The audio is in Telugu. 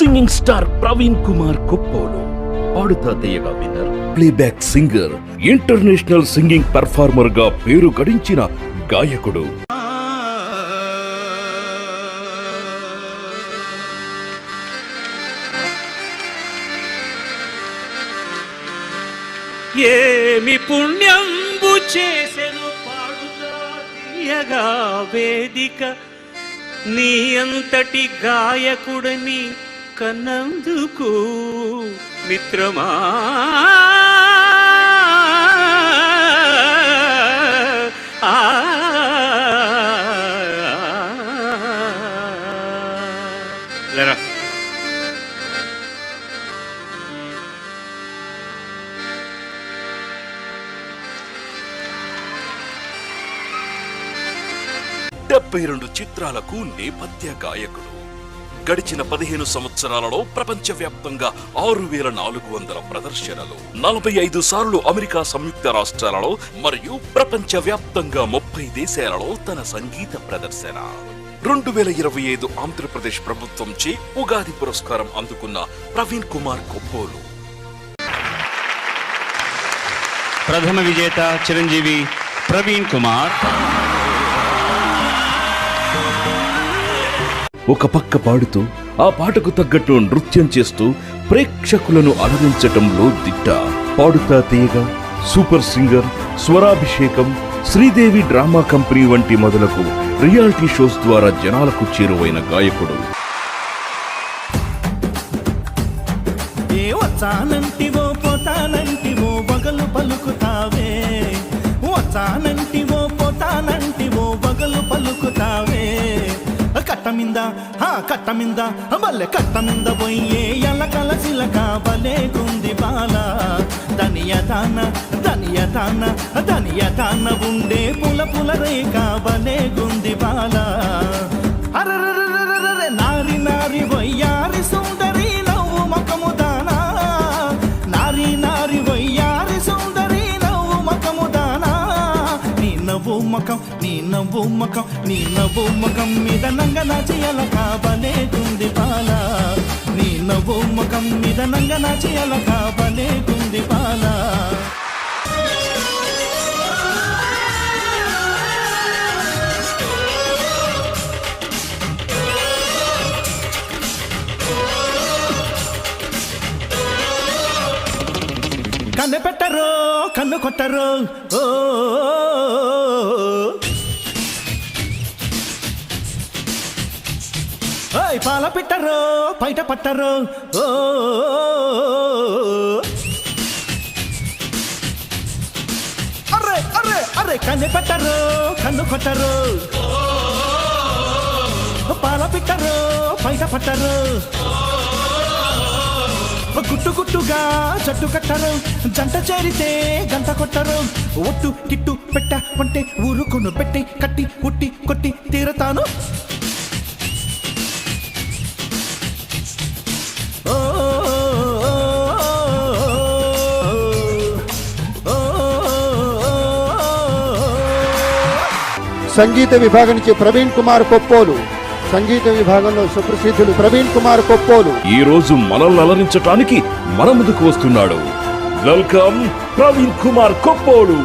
సింగింగ్ స్టార్ ప్రవీణ్ కుమార్ కొప్పోలు, పాడుతా తీయగా winner, playback singer, international singing performer గా పేరు గడించిన గాయకుడు. ఏమి పుణ్యంబు చేసెను పాడుతా తీయగా వేదిక, నీ అంతటి గాయకుడని కన్నందుకు మిత్రమా. డెబ్బై 72 చిత్రాలకు నేపథ్య గాయకుడు. గడిచిన 15 సంవత్సరాలలో ప్రపంచవ్యాప్తంగా 6400 ప్రదర్శనలు, 45 సార్లు అమెరికా సంయుక్త రాష్ట్రాలలో మరియు ప్రపంచవ్యాప్తంగా 30 దేశాలలో తన సంగీత ప్రదర్శన. 2025 ఆంధ్రప్రదేశ్ ప్రభుత్వంచే ఉగాది పురస్కారం అందుకున్న ప్రవీణ్ కుమార్ కొప్పోలు. ప్రథమ విజేత చిరంజీవి ప్రవీణ్ కుమార్. ఒక పక్క పాడుతూ ఆ పాటకు తగ్గట్టు నృత్యం చేస్తూ ప్రేక్షకులను అలరించటంలో దిట్ట. Paaduta Theeyaga, super singer, Swarabhishekam, Sridevi drama company వంటి మొదలకు రియాలిటీ షోస్ ద్వారా జనాలకు చేరువైన గాయకుడు. వచ్చానంటివో పోతానంటివో బగలు పలుకుతావే, వచ్చానంటివో పోతానంటివో బగలు పలుకుతావే. కట్టమింద బల్లె కట్టమింద పోయే ఎలకల సిలక బలే గుంది బాల. ధనియతాన ఉండే పుల రేఖ బలే గుంది బాల. అరరరరరరే నారి వయ్యారి సుందరి నవ్వు మకము దానా, నారి వయ్యారి సుందరి నవ్వు మకము దానా. నీ నవ్వు ముఖం మీద నంగనాచి ఎలక బలే గుంది బాల. నీ నవ్వు ముఖం మీద నంగనాచి ఎలక బలే గుంది బాల. కన్నెపెట్టరో కన్ను కొట్టరో ఓ, పాల పెట్టరో బయట పట్టరో ఓ. అరే కన్నె పెట్టరో కన్ను కొట్టరో, పాల పెట్టరో బయట పట్టరో. గుట్టుగా జట్టు కట్టరు, జంట చేరితే గంట కొట్టరు. ఒట్టు కిట్టు పెట్ట వంటే ఊరుకును పెట్టి కట్టి ఉట్టి కొట్టి తీరతాను. సంగీత విభాగం నుంచి ప్రవీణ్ కుమార్ కొప్పోలు. సంగీత విభాగంలో సుప్రసిద్ధులు ప్రవీణ్ కుమార్ కొప్పోలు ఈ రోజు మనల్ని అలరించటానికి మన ముందుకు వస్తున్నాడు. వెల్కమ్ ప్రవీణ్ కుమార్ కొప్పోలు.